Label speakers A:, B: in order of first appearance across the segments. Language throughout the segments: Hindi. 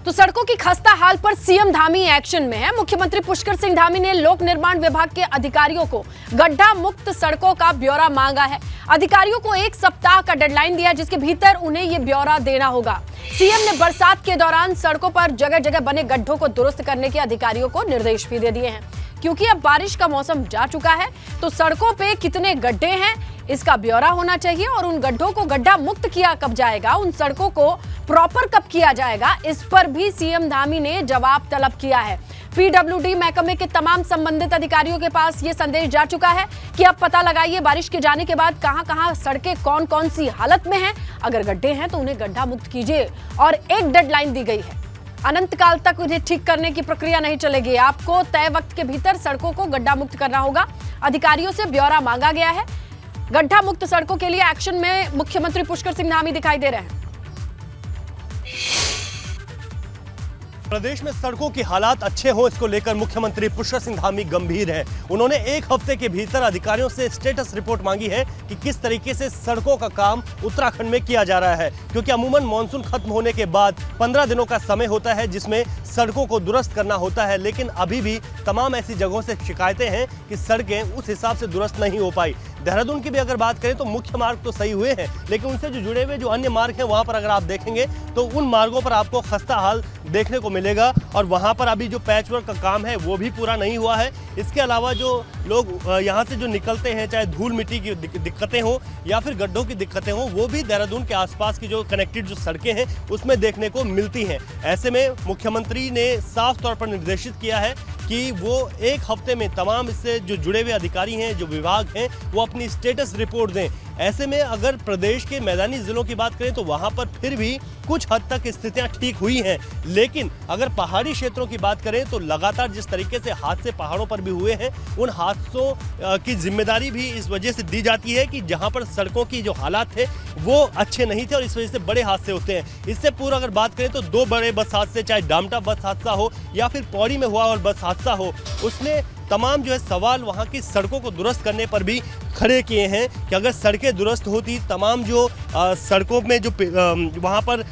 A: तो सड़कों की खस्ता हाल पर सीएम धामी एक्शन में है। मुख्यमंत्री पुष्कर सिंह धामी ने लोक निर्माण विभाग के अधिकारियों को गड्ढा मुक्त सड़कों का ब्यौरा मांगा है। अधिकारियों को 1 सप्ताह का डेडलाइन दिया, जिसके भीतर उन्हें ये ब्यौरा देना होगा। सीएम ने बरसात के दौरान सड़कों पर जगह जगह बने गड्ढों को दुरुस्त करने के अधिकारियों को निर्देश भी दे दिए हैं। क्योंकि अब बारिश का मौसम जा चुका है, तो सड़कों पे कितने गड्ढे हैं इसका ब्यौरा होना चाहिए और उन गड्ढों को गड्ढा मुक्त किया कब जाएगा, उन सड़कों को प्रॉपर कब किया जाएगा, इस पर भी सीएम धामी ने जवाब तलब किया है। पीडब्ल्यूडी महकमे के तमाम संबंधित अधिकारियों के पास ये संदेश जा चुका है कि अब पता लगाइए बारिश के जाने के बाद कहां-कहां सड़कें कौन कौन सी हालत में हैं। अगर गड्ढे हैं तो उन्हें गड्ढा मुक्त कीजिए और एक डेडलाइन दी गई है। अनंत काल तक उन्हें ठीक करने की प्रक्रिया नहीं चलेगी। आपको तय वक्त के भीतर सड़कों को गड्ढा मुक्त करना होगा। अधिकारियों से ब्यौरा मांगा गया है। गड्ढा मुक्त सड़कों के लिए एक्शन में मुख्यमंत्री पुष्कर सिंह धामी दिखाई दे रहे हैं।
B: प्रदेश में सड़कों की हालात अच्छे हो, इसको लेकर मुख्यमंत्री पुष्कर सिंह धामी गंभीर हैं। उन्होंने 1 हफ्ते के भीतर अधिकारियों से स्टेटस रिपोर्ट मांगी है कि किस तरीके से सड़कों का काम उत्तराखंड में किया जा रहा है, क्योंकि अमूमन मानसून खत्म होने के बाद 15 दिनों का समय होता है जिसमें सड़कों को दुरुस्त करना होता है। लेकिन अभी भी तमाम ऐसी जगहों से शिकायतें हैं कि सड़कें उस हिसाब से दुरुस्त नहीं हो पाई। देहरादून की भी अगर बात करें तो मुख्य मार्ग तो सही हुए हैं, लेकिन उनसे जो जुड़े हुए जो अन्य मार्ग हैं वहां पर अगर आप देखेंगे तो उन मार्गों पर आपको खस्ता हाल देखने को मिलेगा और वहां पर अभी जो पैचवर्क का काम है वो भी पूरा नहीं हुआ है। इसके अलावा जो लोग यहां से जो निकलते हैं, चाहे धूल मिट्टी की दिक्कतें हों या फिर गड्ढों की दिक्कतें हों, वो भी देहरादून के आसपास की जो कनेक्टेड जो सड़कें हैं उसमें देखने को मिलती हैं। ऐसे में मुख्यमंत्री ने साफ तौर पर निर्देशित किया है कि वो 1 हफ्ते में तमाम इससे जो जुड़े हुए अधिकारी हैं, जो विभाग हैं, वो अपनी स्टेटस रिपोर्ट दें। ऐसे में अगर प्रदेश के मैदानी जिलों की बात करें तो वहां पर फिर भी कुछ हद तक स्थितियां ठीक हुई हैं, लेकिन अगर पहाड़ी क्षेत्रों की बात करें तो लगातार जिस तरीके से हादसे पहाड़ों पर भी हुए हैं, उन हादसों की जिम्मेदारी भी इस वजह से दी जाती है कि जहां पर सड़कों की जो हालात थे वो अच्छे नहीं थे और इस वजह से बड़े हादसे होते हैं। इससे पूर्व अगर बात करें तो 2 बड़े बस हादसे, चाहे डामटा बस हादसा हो या फिर पौड़ी में हुआ और बस हादसा हो, उसने तमाम जो है सवाल वहाँ की सड़कों को दुरुस्त करने पर भी खड़े किए हैं कि अगर सड़कें दुरुस्त होती, तमाम जो सड़कों में जो वहाँ पर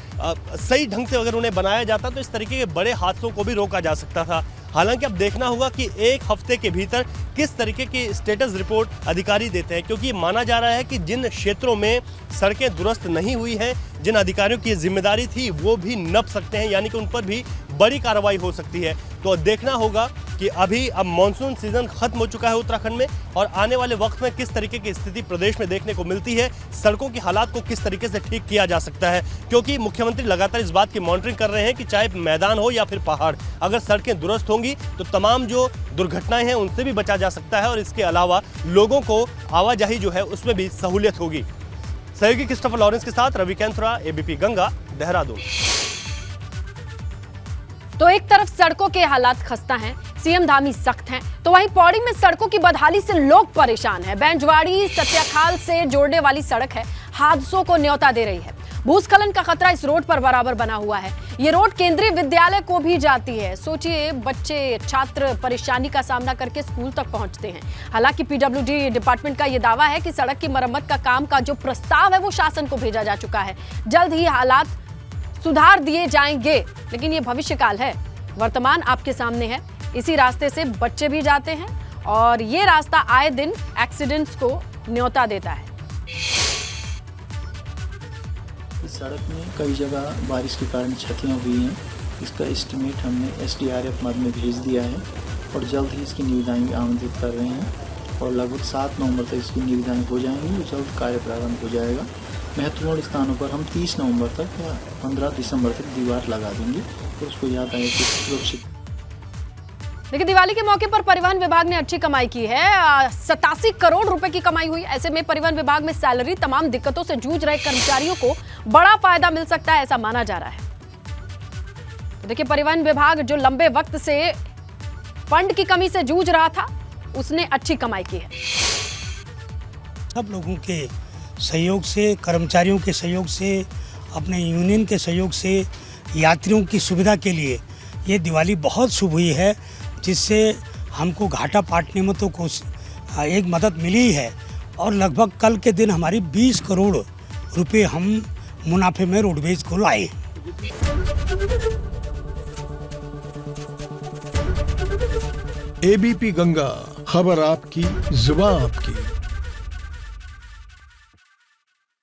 B: सही ढंग से अगर उन्हें बनाया जाता तो इस तरीके के बड़े हादसों को भी रोका जा सकता था। हालांकि अब देखना होगा कि 1 हफ्ते के भीतर किस तरीके की स्टेटस रिपोर्ट अधिकारी देते हैं, क्योंकि माना जा रहा है कि जिन क्षेत्रों में सड़कें दुरुस्त नहीं हुई हैं, जिन अधिकारियों की जिम्मेदारी थी वो भी नप सकते हैं, यानी कि उन पर भी बड़ी कार्रवाई हो सकती है। तो देखना होगा कि अब मानसून सीजन खत्म हो चुका है उत्तराखंड में और आने वाले वक्त में किस तरीके की स्थिति प्रदेश में देखने को मिलती है, सड़कों की हालात को किस तरीके से ठीक किया जा सकता है। क्योंकि मुख्यमंत्री लगातार इस बात की मॉनिटरिंग कर रहे हैं कि चाहे मैदान हो या फिर पहाड़, अगर सड़कें दुरुस्त होंगी तो तमाम जो दुर्घटनाएं हैं उनसे भी बचा जा सकता है और इसके अलावा लोगों को आवाजाही जो है उसमें भी सहूलियत होगी। सहयोगी क्रिस्टोफर लॉरेंस के साथ रवि कैंथरा, एबीपी गंगा, देहरादून।
A: तो एक तरफ सड़कों के हालात खस्ता हैं, सीएम धामी सख्त हैं, तो वहीं पौड़ी में सड़कों की बदहाली से लोग परेशान हैं। बैंजवाड़ी सत्याखाल से जोड़ने वाली सड़क है, हादसों को न्योता दे रही है। भूस्खलन का खतरा इस रोड पर बराबर बना हुआ है। ये रोड केंद्रीय विद्यालय को भी जाती है। सोचिए, बच्चे छात्र परेशानी का सामना करके स्कूल तक पहुंचते हैं। हालांकि पीडब्ल्यूडी डिपार्टमेंट का ये दावा है कि सड़क की मरम्मत का काम का जो प्रस्ताव है वो शासन को भेजा जा चुका है। जल्द ही हालात सुधार दिए जाएंगे, लेकिन ये भविष्यकाल है, वर्तमान आपके सामने है। इसी रास्ते से बच्चे भी जाते हैं और ये रास्ता आए दिन एक्सीडेंट्स को न्योता देता है।
C: इस सड़क में कई जगह बारिश के कारण क्षतियाँ हुई हैं। इसका एस्टीमेट हमने SDRF मद में भेज दिया है और जल्द ही इसकी निविदाएं भी आमंत्रित कर रहे हैं और लगभग 7 नवंबर तक इसकी निविदाएं हो जाएंगी और जल्द कार्य प्रारंभ हो जाएगा। महत्वपूर्ण स्थानों पर हम 30 नवंबर तक या 15 दिसंबर तक दीवार लगा देंगे और उसको यातायात सुरक्षित।
A: देखिए, दिवाली के मौके पर परिवहन विभाग ने अच्छी कमाई की है। 87 करोड़ रुपए की कमाई हुई। ऐसे में परिवहन विभाग में सैलरी, तमाम दिक्कतों से जूझ रहे कर्मचारियों को बड़ा फायदा मिल सकता है, ऐसा माना जा रहा है। तो देखिए, परिवहन विभाग जो लंबे वक्त से फंड की कमी से जूझ रहा था, उसने अच्छी कमाई की है।
D: सब लोगों के सहयोग से, कर्मचारियों के सहयोग से, अपने यूनियन के सहयोग से, यात्रियों की सुविधा के लिए ये दिवाली बहुत शुभ हुई है, जिससे हमको घाटा पाटने में तो कुछ एक मदद मिली है और लगभग कल के दिन हमारी 20 करोड़ रुपए हम मुनाफे में रोडवेज को लाए।
E: एबीपी गंगा, खबर आपकी, जुबान आपकी।